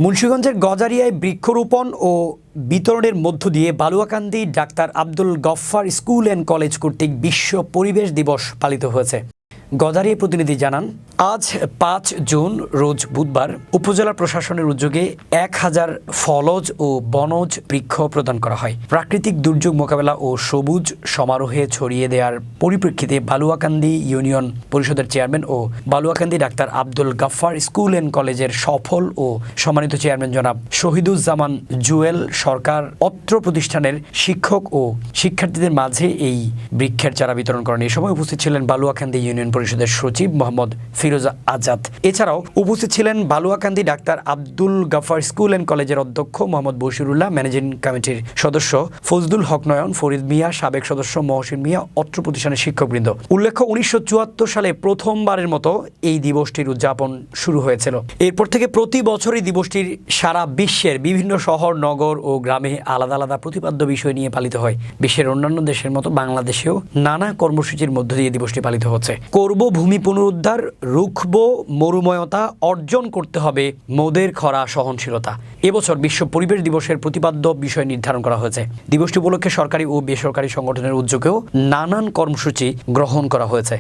মুন্সিগঞ্জের গজারিয়ায় বৃক্ষরোপণ ও বিতরণের মধ্য দিয়ে Baluakandi doctor Abdul Gaffar school and college কর্তৃক বিশ্ব পরিবেশ দিবস পালিত হয়েছে। গজারিয়া প্রতিনিধি জানান, আজ ৫ জুন রোজ বুধবার উপজেলা প্রশাসনের উদ্যোগে ১,০০০ ফলজ ও বনজ বৃক্ষ প্রদান করা হয়। প্রাকৃতিক দুর্যোগ মোকাবেলা ও সবুজ সমারোহে ছড়িয়ে দেওয়ার পরিপ্রেক্ষিতে বালুয়াকান্দি ইউনিয়ন পরিষদের চেয়ারম্যান ও Baluakandi doctor Abdul Gaffar school and কলেজের সফল ও সম্মানিত চেয়ারম্যান জনাব শহীদুজ্জামান জুয়েল সরকার অত্র প্রতিষ্ঠানের শিক্ষক ও শিক্ষার্থীদের মাঝে এই বৃক্ষের চারা বিতরণ করেন। এই সময় উপস্থিত ছিলেন বালুয়াকান্দি ইউনিয়ন পরিষদের সচিব মোহাম্মদ ফিরোজা আজাদ। এছাড়াও উপস্থিত ছিলেন Baluakandi doctor Abdul Gaffar school and কলেজের অধ্যক্ষ মোহাম্মদ বশিরুল্লাহ, ম্যানেজিং কমিটির সদস্য ফজলুল হক নয়ন, ফরিদ মিয়া, সাবেক সদস্য মহসিন মিয়া, অত্র প্রতিষ্ঠানের শিক্ষকবৃন্দ। উল্লেখ্য, ১৯৭৪ সালে প্রথমবারের মতো এই দিবসটির উদযাপন শুরু হয়েছিল। এরপর থেকে প্রতি বছরই দিবসটির সারা বিশ্বের বিভিন্ন শহর, নগর ও গ্রামে আলাদা আলাদা প্রতিপাদ্য বিষয় নিয়ে পালিত হয়। বিশ্বের অন্যান্য দেশের মতো বাংলাদেশেও নানা কর্মসূচির মধ্য দিয়ে দিবসটি পালিত হচ্ছে। করব ভূমি পুনরুদ্ধার, রুখব মরুময়তা, অর্জন করতে হবে মোদের খরা সহনশীলতা। এবছর বিশ্ব পরিবেশ দিবসের প্রতিপাদ্য বিষয় নির্ধারণ করা হয়েছে। দিবসটি উপলক্ষে সরকারি ও বেসরকারি সংগঠনের উদ্যোগেও নানান কর্মসূচি গ্রহণ করা হয়েছে।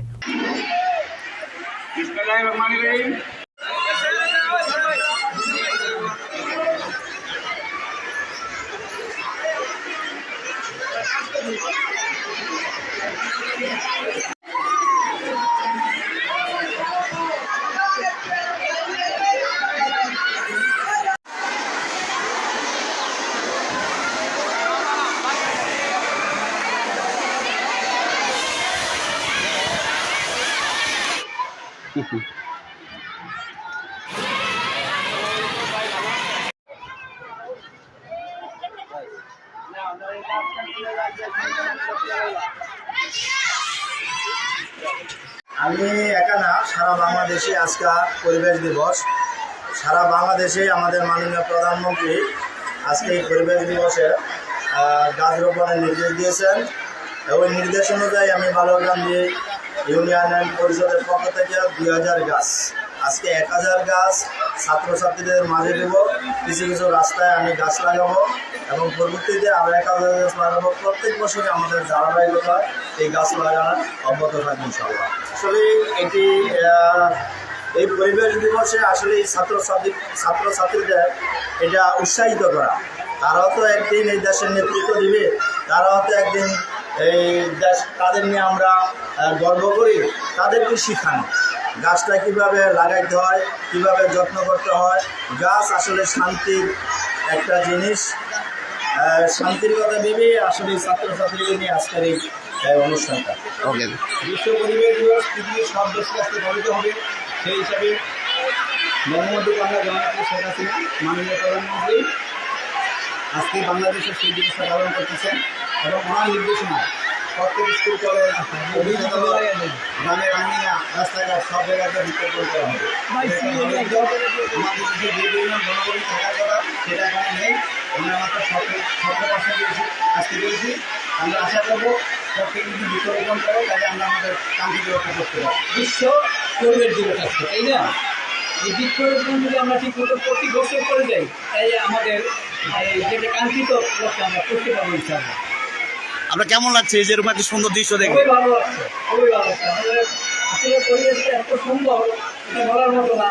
আমি একা না, সারা বাংলাদেশে আজকাল পরিবেশ দিবস। সারা বাংলাদেশে আমাদের মাননীয় প্রধানমন্ত্রী আজকে এই পরিবেশ দিবসে গাছ রোপণের নির্দেশ দিয়েছেন। ওই নির্দেশ অনুযায়ী আমি বালুয়াকান্দি ইউনিয়ন পরিষদের পক্ষ থেকে ২,০০০ গাছ, আজকে ১,০০০ গাছ ছাত্রছাত্রীদের মাঝে দেব। কিছু কিছু রাস্তায় আমি গাছ লাগাবো এবং পরবর্তীতে আরও ১,০০০ গাছ লাগাবো। প্রত্যেক বছরে আমাদের ধারাবাহিকতা এই গাছ লাগানো অব্যাহত থাকবে ইনশাআল্লাহ। আসলে এটি এই পরিবেশ দিবসে আসলে ছাত্রছাত্রীদের এটা উৎসাহিত করা। তারাও তো একদিন এই দেশের নেতৃত্ব দিবে, তারাও তো একদিন এই দেশ, তাদের নিয়ে আমরা গর্ব করি। তাদেরকে শিখানো গাছটা কীভাবে লাগাইতে হয়, কীভাবে যত্ন করতে হয়। গাছ আসলে শান্তির একটা জিনিস, শান্তির কথা ভেবে আসলে ছাত্রছাত্রীদের নিয়ে আজকের এই অনুষ্ঠানটা। বিশ্ব পরিবেশ দিবস পৃথিবীর সব দেশে আজকে পালিত হবে। সেই হিসাবে বঙ্গবন্ধু কন্যা জননেত্রী শেখ হাসিনা মাননীয় প্রধানমন্ত্রী আজকে বাংলাদেশের সেই দিবসটা পালন করতেছেন এবং ওনার নির্দেশনায় প্রত্যেক স্কুল, কলেজ, গ্রামের আঙিনা, রাস্তাঘাট সব জায়গাতে বিজ্ঞাপন করা হবে। আমাদের যে বিভিন্ন জনগণই থাকার কথা সেটা এখানে নেই। আমরা আমাদের স্বপ্ন দিয়েছি, আজকে দিয়েছি। আমরা আশা করবো প্রত্যেক যদি বৃক্ষরোপণ করো, তাহলে আমরা আমাদের কাঙ্ক্ষিত লক্ষ্য করতে পারি। বিশ্ব পরিবেশ দিবস আসছে, তাই না? এই বৃক্ষরোপণ যদি আমরা ঠিক মতো প্রতি বছর করে যাই, তাই আমাদের যেটা কাঙ্ক্ষিত লক্ষ্য আমরা করতে পারবো ইনশাআল্লাহ। আপনার কেমন লাগছে এই যে এরকম একটা সুন্দর দৃশ্য দেখে? খুবই ভালো লাগছে, খুবই ভালো লাগছে। আমাদের আসলে পরিবেশটা এত সুন্দর, এটা বলার মতো না।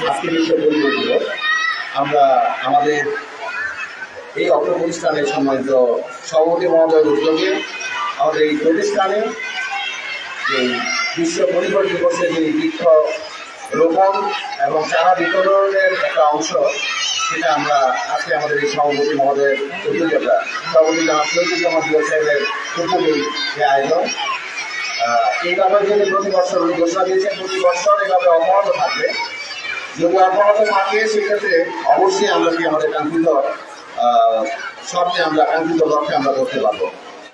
আজকে বিশ্ব পরিবেশ দিবস আমরা আমাদের এই অর্থ প্রতিষ্ঠানের সম্মানিত সভাপতি মহোদয়ের উদ্যোগে আমাদের এই প্রতিষ্ঠানে যে বিশ্ব পরিবেশ দিবসের যে বৃক্ষ রোপণ এবং চারা বিতরণের একটা অংশ, সেটা আমরা আজকে আমাদের এই সভাপতি মহোদয়ের উদ্যোগে সভাপতি জনাব শহীদুজ্জামান জুয়েল সাহেবের উদ্যোগে যে আয়োজন, এইভাবে যদি প্রতি বছর ঘোষণা দিয়েছেন প্রতি বছর এভাবে অব্যাহত থাকবে। যদি অব্যাহত থাকে সেক্ষেত্রে অবশ্যই আমরা কি আমাদের কাঙ্ক্ষিত স্বপ্নে আমরা কাঙ্ক্ষিত লক্ষ্যে আমরা করতে পারবো।